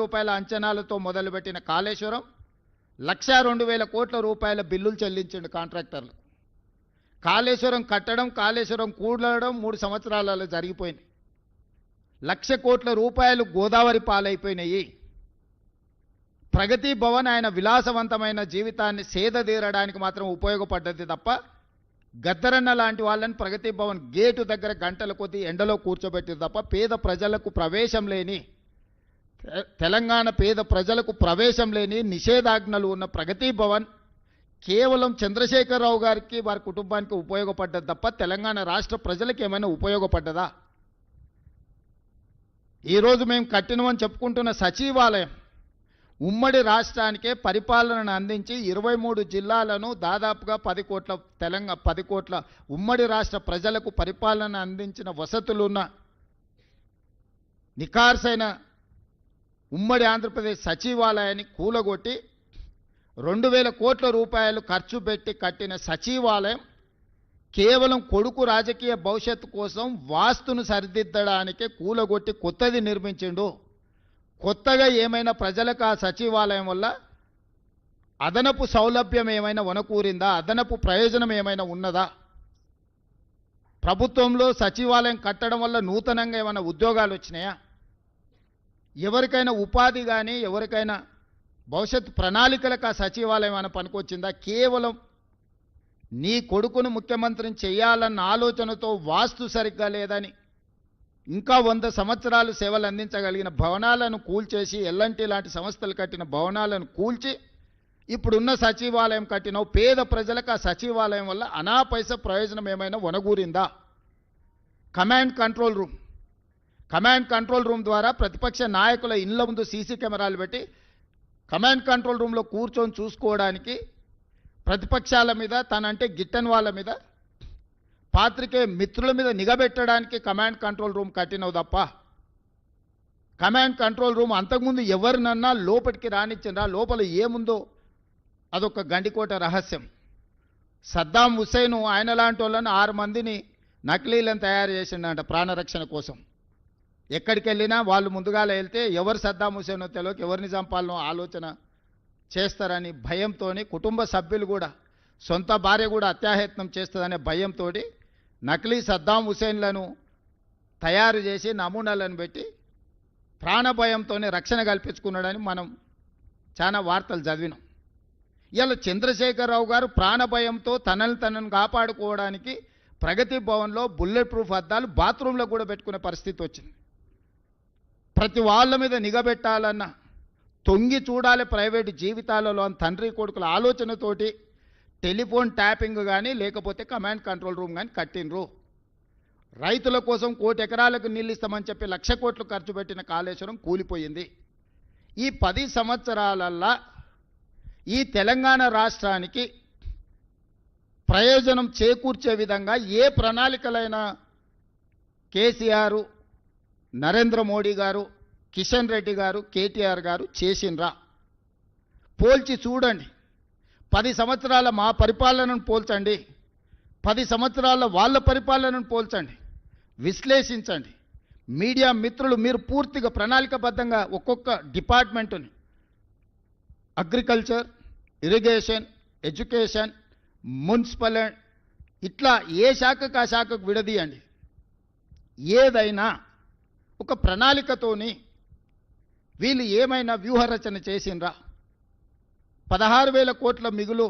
రూపాయల అంచనాలతో మొదలుపెట్టిన కాళేశ్వరం 1,02,000 కోట్ల రూపాయల బిల్లులు చెల్లించిండు కాంట్రాక్టర్లు. కాళేశ్వరం కట్టడం, కాళేశ్వరం కూడడం 3 సంవత్సరాలలో జరిగిపోయింది. 1,00,000 కోట్ల రూపాయలు గోదావరి పాలైపోయినాయి. ప్రగతి భవన్ ఆయన విలాసవంతమైన జీవితాన్ని సేదతీరడానికి మాత్రం ఉపయోగపడ్డది తప్ప, గద్దరన్న లాంటి వాళ్ళని ప్రగతి భవన్ గేటు దగ్గర గంటల కొద్దీ ఎండలో కూర్చోబెట్టింది తప్ప, పేద ప్రజలకు ప్రవేశం లేని, తెలంగాణ పేద ప్రజలకు ప్రవేశం లేని నిషేధాజ్ఞలు ఉన్న ప్రగతి భవన్ కేవలం చంద్రశేఖరరావు గారికి వారి కుటుంబానికి ఉపయోగపడ్డది తప్ప తెలంగాణ రాష్ట్ర ప్రజలకు ఏమైనా ఉపయోగపడ్డదా? ఈరోజు మేము కట్టినమని చెప్పుకుంటున్న సచివాలయం ఉమ్మడి రాష్ట్రానికే పరిపాలనను అందించి 23 జిల్లాలను దాదాపుగా 10 కోట్ల ఉమ్మడి రాష్ట్ర ప్రజలకు పరిపాలన అందించిన వసతులున్న నిఖార్సైన ఉమ్మడి ఆంధ్రప్రదేశ్ సచివాలయాన్ని కూలగొట్టి 2,000 కోట్ల రూపాయలు ఖర్చు పెట్టి కట్టిన సచివాలయం కేవలం కొడుకు రాజకీయ భవిష్యత్తు కోసం వాస్తును సరిదిద్దడానికే కూలగొట్టి కొత్తది నిర్మించిండు. కొత్తగా ఏమైనా ప్రజలకు ఆ సచివాలయం వల్ల అదనపు సౌలభ్యం ఏమైనా వనకూరిందా? అదనపు ప్రయోజనం ఏమైనా ఉన్నదా? ప్రభుత్వంలో సచివాలయం కట్టడం వల్ల నూతనంగా ఏమైనా ఉద్యోగాలు వచ్చినాయా? ఎవరికైనా ఉపాధి కానీ ఎవరికైనా భవిష్యత్ ప్రణాళికలకు ఆ సచివాలయం అని పనికొచ్చిందా? కేవలం నీ కొడుకును ముఖ్యమంత్రిని చేయాలన్న ఆలోచనతో వాస్తు సరిగ్గా లేదని ఇంకా 100 సంవత్సరాలు సేవలు అందించగలిగిన భవనాలను కూల్చేసి, ఎల్ఎన్టీ లాంటి సంస్థలు కట్టిన భవనాలను కూల్చి ఇప్పుడున్న సచివాలయం కట్టిన పేద ప్రజలకు ఆ సచివాలయం వల్ల అనాపైస ప్రయోజనం ఏమైనా వనగూరిందా? కమాండ్ కంట్రోల్ రూమ్ ద్వారా ప్రతిపక్ష నాయకుల ఇళ్ల ముందు సీసీ కెమెరాలు పెట్టి కమాండ్ కంట్రోల్ రూమ్లో కూర్చొని చూసుకోవడానికి, ప్రతిపక్షాల మీద, తనంటే గిట్టని వాళ్ళ మీద, పాత్రికేయ మిత్రుల మీద నిఘబెట్టడానికి కమాండ్ కంట్రోల్ రూమ్ కట్టినవు తప్ప, కమాండ్ కంట్రోల్ రూమ్ అంతకుముందు ఎవరినన్నా లోపలికి రానిచ్చిండ్రా? లోపల ఏముందో అదొక గండికోట రహస్యం. సద్దాం హుస్సేన్ ఆయన లాంటి వాళ్ళని 6 మందిని నకిలీలను తయారు చేసిండంట ప్రాణరక్షణ కోసం. ఎక్కడికి వెళ్ళినా వాళ్ళు ముందుగాల వెళ్తే ఎవరు సద్దాం హుస్సేనో తెలియక ఎవరిని చంపాలనో ఆలోచన చేస్తారని భయంతో, కుటుంబ సభ్యులు కూడా, సొంత భార్య కూడా అత్యాయత్నం చేస్తుందనే భయంతో నకిలీ సద్దాం హుస్సేన్లను తయారు చేసి నమూనాలను పెట్టి ప్రాణభయంతోనే రక్షణ కల్పించుకున్నాడని మనం చాలా వార్తలు చదివినాం. ఇలా చంద్రశేఖరరావు గారు ప్రాణభయంతో తనను కాపాడుకోవడానికి ప్రగతి భవన్లో బుల్లెట్ ప్రూఫ్ అద్దాలు బాత్రూంలో కూడా పెట్టుకునే పరిస్థితి వచ్చింది. ప్రతి వాళ్ళ మీద నిఘబెట్టాలన్న, తొంగి చూడాలి ప్రైవేటు జీవితాలలో అని తండ్రి కొడుకుల ఆలోచనతోటి టెలిఫోన్ ట్యాపింగ్ కానీ లేకపోతే కమాండ్ కంట్రోల్ రూమ్ కానీ కట్టినరు. రైతుల కోసం 1 కోటి ఎకరాలకు నీళ్ళు ఇస్తామని చెప్పి 1,00,000 కోట్లు ఖర్చు పెట్టిన కాళేశ్వరం కూలిపోయింది. ఈ 10 సంవత్సరాలల్లా ఈ తెలంగాణ రాష్ట్రానికి ప్రయోజనం చేకూర్చే విధంగా ఏ ప్రణాళికలైనా కేసీఆర్, నరేంద్ర మోడీ గారు, కిషన్ రెడ్డి గారు, కేటీఆర్ గారు చేసిండ్రా? పోల్చి చూడండి. 10 సంవత్సరాల మా పరిపాలనను పోల్చండి, 10 సంవత్సరాల వాళ్ళ పరిపాలనను పోల్చండి, విశ్లేషించండి. మీడియా మిత్రులు మీరు పూర్తిగా ప్రణాళికబద్ధంగా ఒక్కొక్క డిపార్ట్మెంటుని, అగ్రికల్చర్, ఇరిగేషన్, ఎడ్యుకేషన్, మున్సిపల్, ఇట్లా ఏ శాఖకు ఆ శాఖకు విడదీయండి. ఏదైనా ఒక ప్రణాళికతోని వీళ్ళు ఏమైనా వ్యూహరచన చేసిండ్రా? 16,000 కోట్ల మిగులు